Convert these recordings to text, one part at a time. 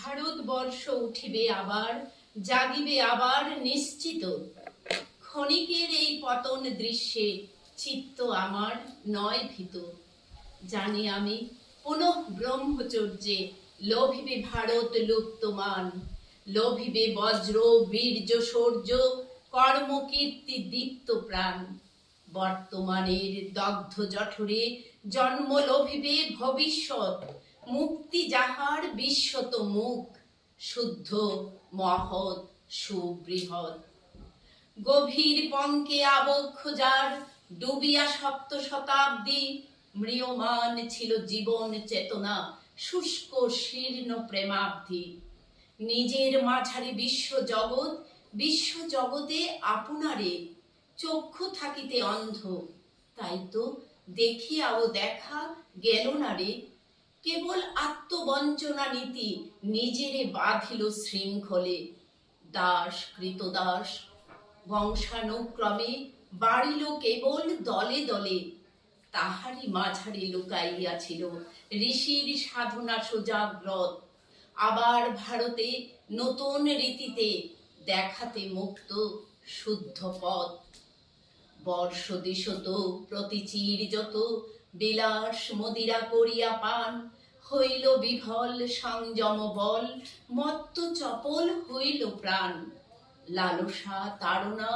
ভারতবর্ষ উঠিবে আবার, জাগিবে আবার নিশ্চিত। ক্ষণিকের এই পতন দৃশ্যে চিত্ত আমার নয় ভীত। জানি আমি পুনঃ ব্রহ্মচর্যে লোভিবে ভারত লুপ্তমান, লোভিবে বজ্র বীর্য শৌর্য কর্মকীর্তি দীপ্ত প্রাণ। বর্তমানের দগ্ধ জঠরে জন্ম লোভিবে ভবিষ্যৎ, মুক্তি যাহার বিশ্বত মুখ, শুদ্ধ মহৎ সুবৃহৎ। গভীর পঙ্কে আবক্ষ যার ডুবিয়া সপ্ত শতাব্দী, ম্রিয়মান ছিল জীবন চেতনা শুষ্ক শীর্ণ প্রেমাব্ধি। নিজের মাঝারি বিশ্ব জগতে আপনারে চক্ষু থাকিতে অন্ধ, তাই তো দেখিয়াও দেখা গেল না রে। কেবল আত্মবঞ্চনা নীতি নিজেরে বাঁধিল শৃঙ্খলে। দাস কৃতদাস বংশানুক্রমে বাড়িল কেবল দলে দলে। তাহারই মাঝারে লুকাইয়াছিল ঋষির সাধনা সুজাগ্রত। আবার ভারতে নতুন রীতিতে দেখাতে মুক্ত শুদ্ধ পথ। বর্ষ দিশত প্রতিচির যত বিলাস মদিরা করিয়া পান, হইল বিভল সংযম বল মত্ত চপল হইল প্রাণ। লালসা তাড়না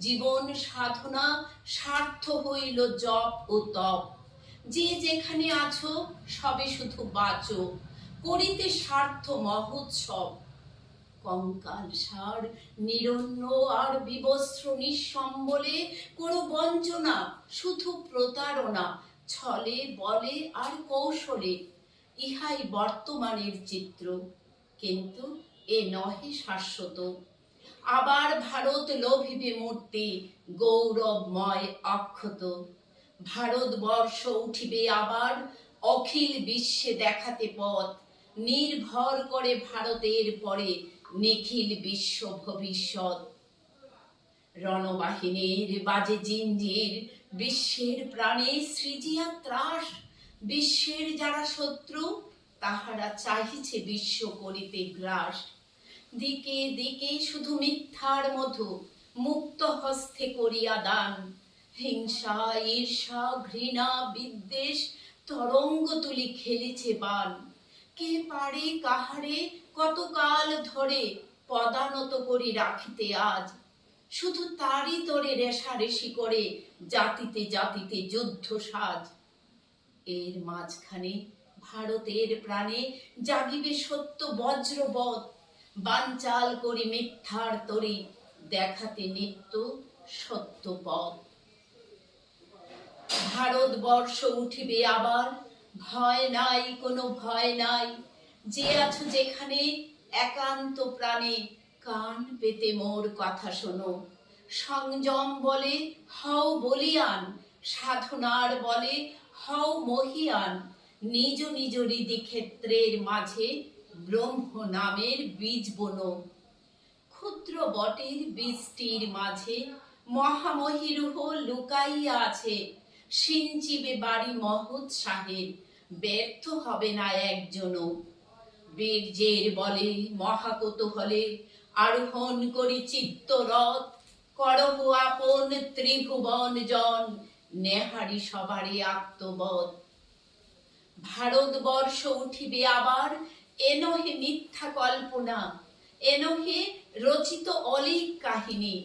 জীবন সাধনা স্বার্থ হইল জপ ও তপ। যে যেখানে আছো সবে শুধু বাঁচো, করিতে স্বার্থ মহোৎসব। কঙ্কাল সার নিরন্ন আর বিবস্ত্র নিঃসম্বলে কোনো বঞ্চনা শুধু প্রতারণা, ছলে বলে আর কৌশলে। ইহাই বর্তমানের চিত্র, কিন্তু এ নহে শাশ্বত। আবার ভারত লোভিবে মূর্তি গৌরবময় অক্ষত। ভারতবর্ষ উঠিবে আবার অখিল বিশ্বে দেখাতে পথ, নির্ভর করে ভারতের পরে নিখিল বিশ্ব ভবিষ্যৎ। রণবাহিনীর বাজে জিঞ্জির বিশ্বের প্রাণে সৃজিয়া ত্রাস। বিশ্বের যারা শত্রু তাহারা চাহিছে বিশ্ব করিতে গ্রাস। দিকে দিকে শুধু মিথ্যার মধু মুক্ত হস্তে করিয়া দান। হিংসা ঈর্ষা ঘৃণা বিদ্বেষ তরঙ্গ তুলি খেলিছে বান। কে পারে কাহারে কতকাল ধরে পদানত করি রাখিতে আজ, শুধু তারই তরে রেশারেশি করে জাতিতে জাতিতে যুদ্ধ সাজ। এর মাঝখানে ভারতের প্রাণে জাগিবে সত্য বজ্রবৎ, বানচাল করি মিথ্যার তরি দেখাতে নিত্য সত্য পথ। ভারতবর্ষ উঠিবে আবার, ভয় নাই কোনো ভয় নাই। যে আছো যেখানে একান্ত প্রাণে কান পেতে মোর কথা শোনো। সংযম বলে হও বলিয়ান, সাধনার বলে হও মহিয়ান। নিজ নিজ হৃদি ক্ষেত্রের মাঝে ব্রহ্ম নামের বীজ বোনো। ক্ষুদ্র বটের বীজটির মাঝে মহামহিরূহ লুকাইয়া আছে। সিঞ্চিবে বাড়ি মহৎ সাহেব, ব্যর্থ হবে না একজনও। বীর্যের বলে মহাকুতূহলে আরোহণ করি চিত্তরথ। করহ আপন ত্রিভুবন জন, নেহারি সবারই আত্মবোধ। ভারতবর্ষ উঠিবে আবার, এ নহে মিথ্যা কল্পনা, এ নহে রচিত অলীক কাহিনী,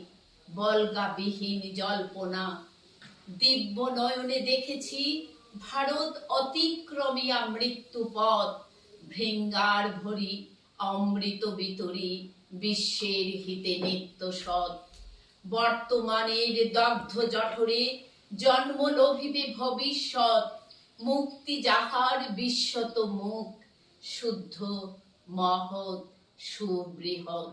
বল্গাবিহীন জল্পনা। দিব্য নয়নে দেখেছি ভারত অতিক্রমিয়া মৃত্যু পথ। ভৃঙ্গার ভরি অমৃত বিতরী বিশ্বের হিতে নিত্য সৎ। বর্তমানের দগ্ধ জঠরে জন্ম লোভিবে ভবিষ্যৎ, মুক্তি যাহার বিশ্বত মুখ, শুদ্ধ মহৎ সুবৃহৎ।